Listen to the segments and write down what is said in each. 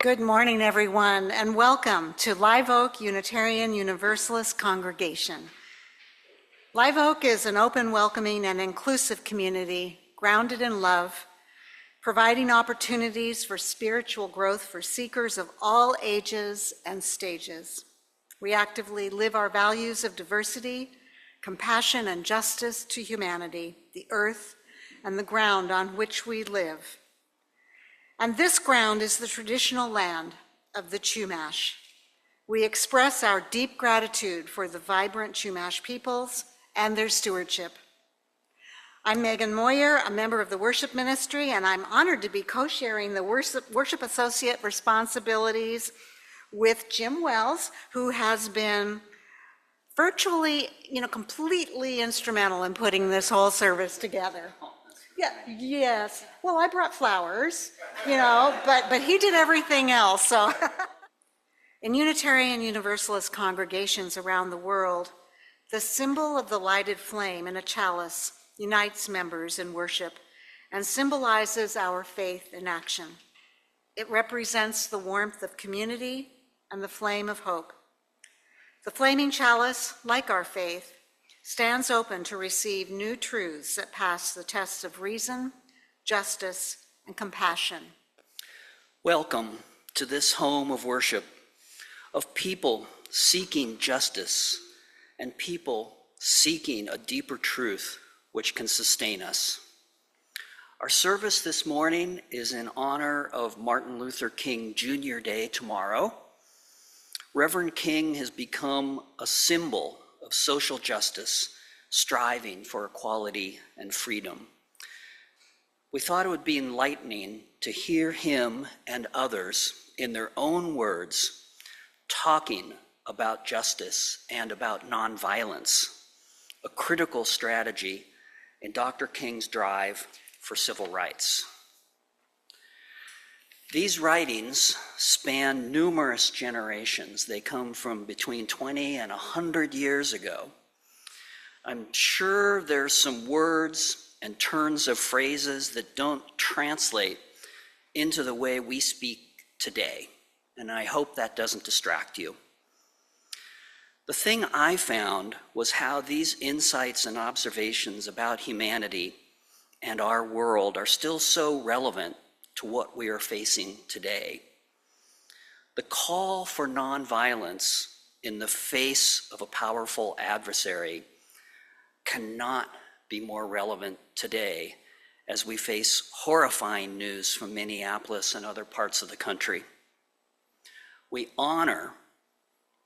Good morning, everyone, and welcome to Live Oak Unitarian Universalist Congregation. Live Oak is an open, welcoming, and inclusive community grounded in love, providing opportunities for spiritual growth for seekers of all ages and stages. We actively live our values of diversity, compassion, and justice to humanity, the earth, and the ground on which we live. And this ground is the traditional land of the Chumash. We express our deep gratitude for the vibrant Chumash peoples and their stewardship. I'm Megan Moyer, a member of the worship ministry, and I'm honored to be co-sharing the worship associate responsibilities with Jim Wells, who has been virtually, completely instrumental in putting this whole service together. Yeah, yes. Well, I brought flowers, but he did everything else. So, in Unitarian Universalist congregations around the world, the symbol of the lighted flame in a chalice unites members in worship and symbolizes our faith in action. It represents the warmth of community and the flame of hope. The flaming chalice, like our faith, stands open to receive new truths that pass the tests of reason, justice, and compassion. Welcome to this home of worship, of people seeking justice and people seeking a deeper truth which can sustain us. Our service this morning is in honor of Martin Luther King Jr. Day tomorrow. Reverend King has become a symbol of social justice, striving for equality and freedom. We thought it would be enlightening to hear him and others, in their own words, talking about justice and about nonviolence, a critical strategy in Dr. King's drive for civil rights. These writings span numerous generations. They come from between 20 and 100 years ago. I'm sure there's some words and turns of phrases that don't translate into the way we speak today, and I hope that doesn't distract you. The thing I found was how these insights and observations about humanity and our world are still so relevant to what we are facing today. The call for nonviolence in the face of a powerful adversary cannot be more relevant today as we face horrifying news from Minneapolis and other parts of the country. We honor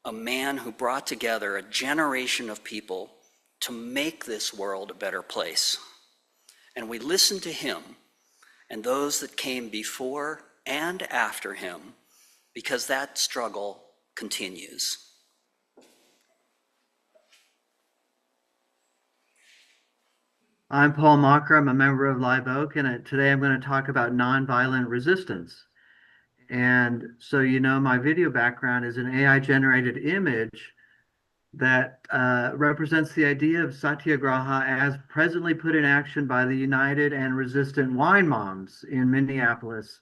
a man who brought together a generation of people to make this world a better place. And we listen to him and those that came before and after him, because that struggle continues. I'm Paul Mocker. I'm a member of Live Oak, and today I'm going to talk about nonviolent resistance. And so, my video background is an AI-generated image that represents the idea of Satyagraha as presently put in action by the united and resistant wine moms in Minneapolis.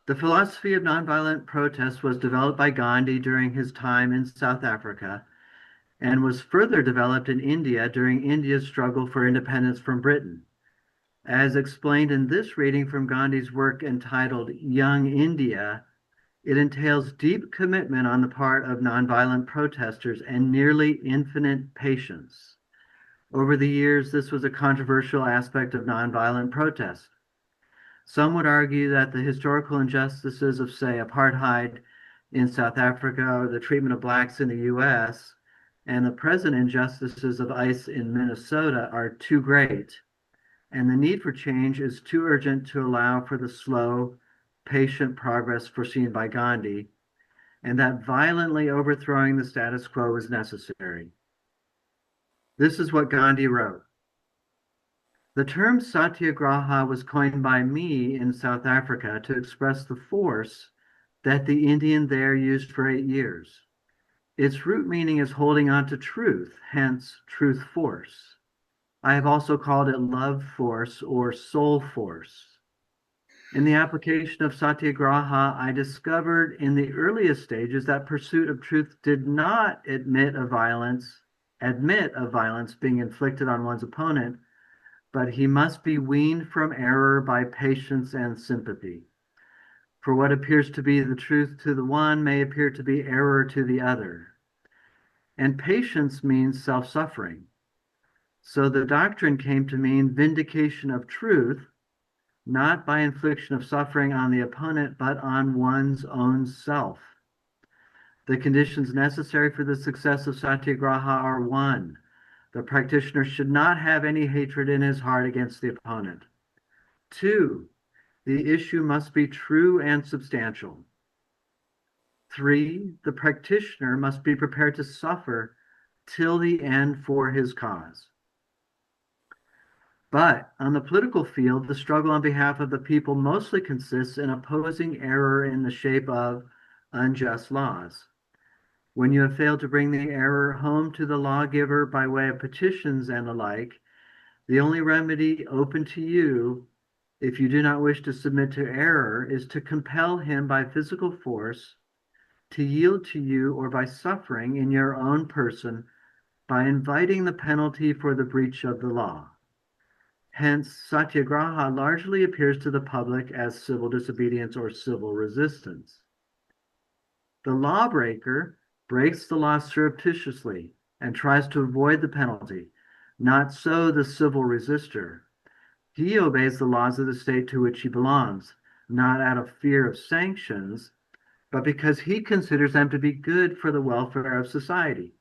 The philosophy of nonviolent protest was developed by Gandhi during his time in South Africa and was further developed in India during India's struggle for independence from Britain. As explained in this reading from Gandhi's work entitled Young India, it entails deep commitment on the part of nonviolent protesters and nearly infinite patience. Over the years, this was a controversial aspect of nonviolent protest. Some would argue that the historical injustices of, say, apartheid in South Africa or the treatment of blacks in the US and the present injustices of ICE in Minnesota are too great, and the need for change is too urgent to allow for the slow, patient progress foreseen by Gandhi, and that violently overthrowing the status quo is necessary. This is what Gandhi wrote. The term Satyagraha was coined by me in South Africa to express the force that the Indian there used for 8 years. Its root meaning is holding on to truth, hence truth force. I have also called it love force or soul force. In the application of Satyagraha, I discovered in the earliest stages that pursuit of truth did not admit of violence being inflicted on one's opponent, but he must be weaned from error by patience and sympathy. For what appears to be the truth to the one may appear to be error to the other. And patience means self-suffering. So the doctrine came to mean vindication of truth, not by infliction of suffering on the opponent, but on one's own self. The conditions necessary for the success of Satyagraha are: one, the practitioner should not have any hatred in his heart against the opponent. Two, the issue must be true and substantial. Three, the practitioner must be prepared to suffer till the end for his cause. But on the political field, the struggle on behalf of the people mostly consists in opposing error in the shape of unjust laws. When you have failed to bring the error home to the lawgiver by way of petitions and the like, the only remedy open to you, if you do not wish to submit to error, is to compel him by physical force to yield to you, or by suffering in your own person, by inviting the penalty for the breach of the law. Hence, Satyagraha largely appears to the public as civil disobedience or civil resistance. The lawbreaker breaks the law surreptitiously and tries to avoid the penalty. Not so the civil resistor. He obeys the laws of the state to which he belongs, not out of fear of sanctions, but because he considers them to be good for the welfare of society.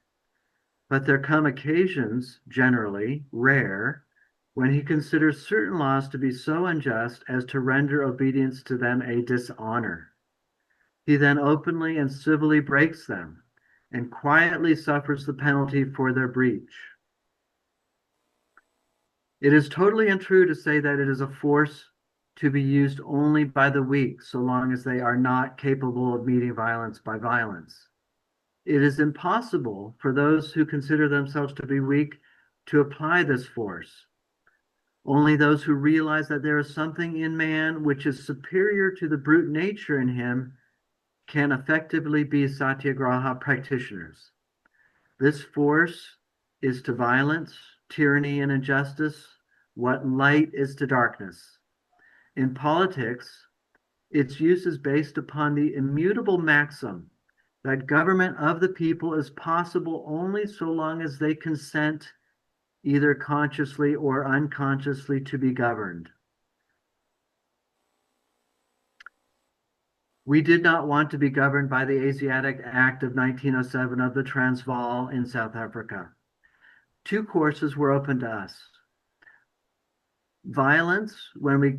But there come occasions, generally rare, when he considers certain laws to be so unjust as to render obedience to them a dishonor. He then openly and civilly breaks them, and quietly suffers the penalty for their breach. It is totally untrue to say that it is a force to be used only by the weak, so long as they are not capable of meeting violence by violence. It is impossible for those who consider themselves to be weak to apply this force. Only those who realize that there is something in man which is superior to the brute nature in him can effectively be Satyagraha practitioners. This force is to violence, tyranny, and injustice what light is to darkness. In politics, its use is based upon the immutable maxim that government of the people is possible only so long as they consent, either consciously or unconsciously, to be governed. We did not want to be governed by the Asiatic Act of 1907 of the Transvaal in South Africa. Two courses were open to us. Violence, when we